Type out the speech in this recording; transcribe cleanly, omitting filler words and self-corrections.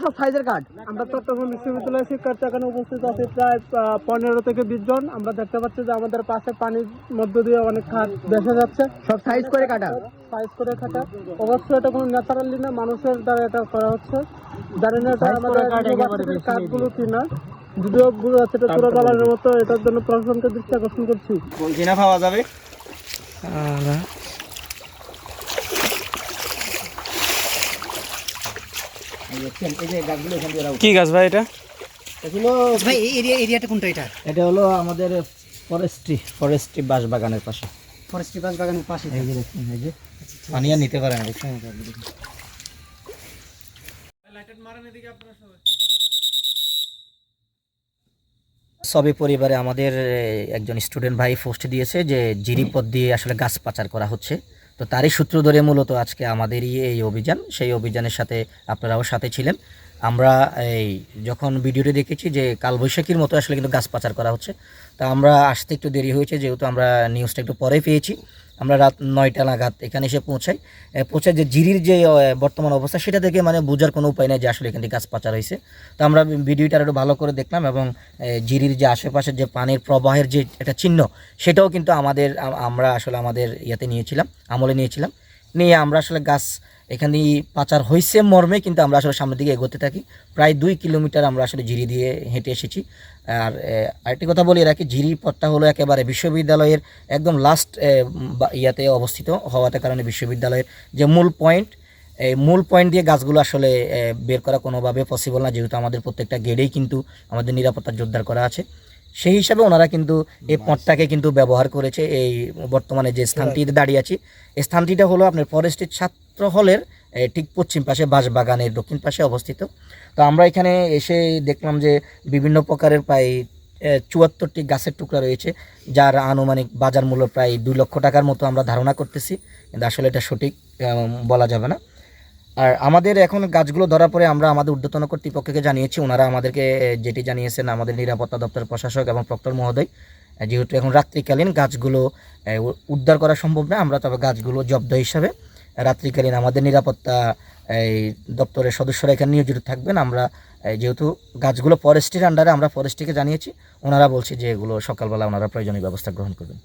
সব সাইজের কাঠ। আমরা চট্টগ্রাম বিশ্ববিদ্যালয়ের শিক্ষার্থী এখানে উপস্থিত আছি প্রায় 15 থেকে 20 জন। আমরা দেখতে পাচ্ছি যে আমাদের পাশে পানির মধ্য দিয়ে অনেক কাঠ দেখা যাচ্ছে, সব সাইজ করে কাটা। অবশ্যই এটা কোনো ন্যাচারালি না, মানুষের দ্বারা এটা করা হচ্ছে। জানি না এটা আমাদের কাঠগুলো কিনা, যদিও বোঝা যাচ্ছে এটা চোরা চালানের মতো। এটার জন্য প্রশাসনকে দৃষ্টি আকর্ষণ করছি। কিনা পাওয়া যাবে কি গাছ ভাই এটা? ভাই এরিয়াটা কোনটা? এটা হলো আমাদের ফরেস্ট্রি বাঁশবাগানের পাশে। ফরেস্ট্রি বাঁশবাগানের পাশে। এই যে দেখুন, এই যে পানি আর নিতে পারে না, দেখুন। সবে পরিবারে আমাদের একজন স্টুডেন্ট ভাই পোস্ট দিয়েছে যে জিরি পথ দিয়ে আসলে গাছ পাচার করা হচ্ছে। তো তারই সূত্র ধরে মূলত আজকে আমাদেরই এই অভিযান, সেই অভিযানের সাথে আপনারাও সাথে ছিলেন। আমরা এই যখন ভিডিওটি দেখেছি যে কালবৈশাখীর মতো আসলে কিন্তু গাছ পাচার করা হচ্ছে, তা আমরা আসতে একটু দেরি হয়েছে, যেহেতু আমরা নিউজটা একটু পরে পেয়েছি। আমরা রাত 9টা নাগাদ এখানে এসে পৌঁছাই যে জিরির যে বর্তমান অবস্থা সেটা থেকে মানে বোঝার কোনো উপায় নেই যে আসলে এখান থেকে গাছ পাচার হয়েছে। তো আমরা ভিডিওটা একটু ভালো করে দেখলাম এবং জিরির যে আশেপাশের যে পানির প্রবাহের যে একটা চিহ্ন সেটাও কিন্তু আমরা আসলে আমাদের আমলে নিয়েছিলাম। নিয়ে আমরা আসলে গাছ এখানে পাচার হয়েছে মর্মে কিন্তু আমরা আসলে সামনের দিকে এগোতে থাকি। প্রায় 2 কিলোমিটার আমরা আসলে জিরি দিয়ে হেঁটে এসেছি। আর আরেকটি কথা বলি রাখি, জিরি পথটা হলো একেবারে বিশ্ববিদ্যালয়ের একদম লাস্ট ইয়াতে অবস্থিত হওয়াতে কারণে বিশ্ববিদ্যালয়ের যে মূল পয়েন্ট দিয়ে গাছগুলো আসলে বের করা কোনোভাবে পসিবল না, যেহেতু আমাদের প্রত্যেকটা গেটেই কিন্তু আমাদের নিরাপত্তা জোরদার করা আছে। সেই হিসাবে ওনারা কিন্তু এই পথটাকে কিন্তু ব্যবহার করেছে। এই বর্তমানে যে স্থানটিতে দাঁড়িয়ে আছি, এই স্থানটিটা হলো আপনার ফরেস্টের ছাত্র হলের ঠিক পশ্চিম পাশে, বাঁশবাগানের দক্ষিণ পাশে অবস্থিত। তো আমরা এখানে এসে দেখলাম যে বিভিন্ন প্রকারের প্রায় 74টি গাছের টুকরা রয়েছে, যার আনুমানিক বাজার মূল্য প্রায় 2 লক্ষ টাকার মতো আমরা ধারণা করতেছি, কিন্তু আসলে এটা সঠিক বলা যাবে না। আর আমাদের এখন গাছগুলো ধরা পড়ে আমরা আমাদের ঊর্ধ্বতন কর্তৃপক্ষকে জানিয়েছি। ওনারা আমাদেরকে যেটি জানিয়েছেন, আমাদের নিরাপত্তা দপ্তরের প্রশাসক এবং প্রক্টর মহোদয়, যেহেতু এখন রাত্রিকালীন গাছগুলো উদ্ধার করা সম্ভব না, আমরা তবে গাছগুলো জব্দ হিসাবে রাত্রিকালীন আমাদের নিরাপত্তা এই দপ্তরের সদস্যরা এখানে নিয়োজিত থাকবেন। আমরা যেহেতু গাছগুলো ফরেস্ট্রির আন্ডারে, আমরা ফরেস্ট্রিকে জানিয়েছি, ওনারা বলছে যে এগুলো সকালবেলা ওনারা প্রয়োজনীয় ব্যবস্থা গ্রহণ করবেন।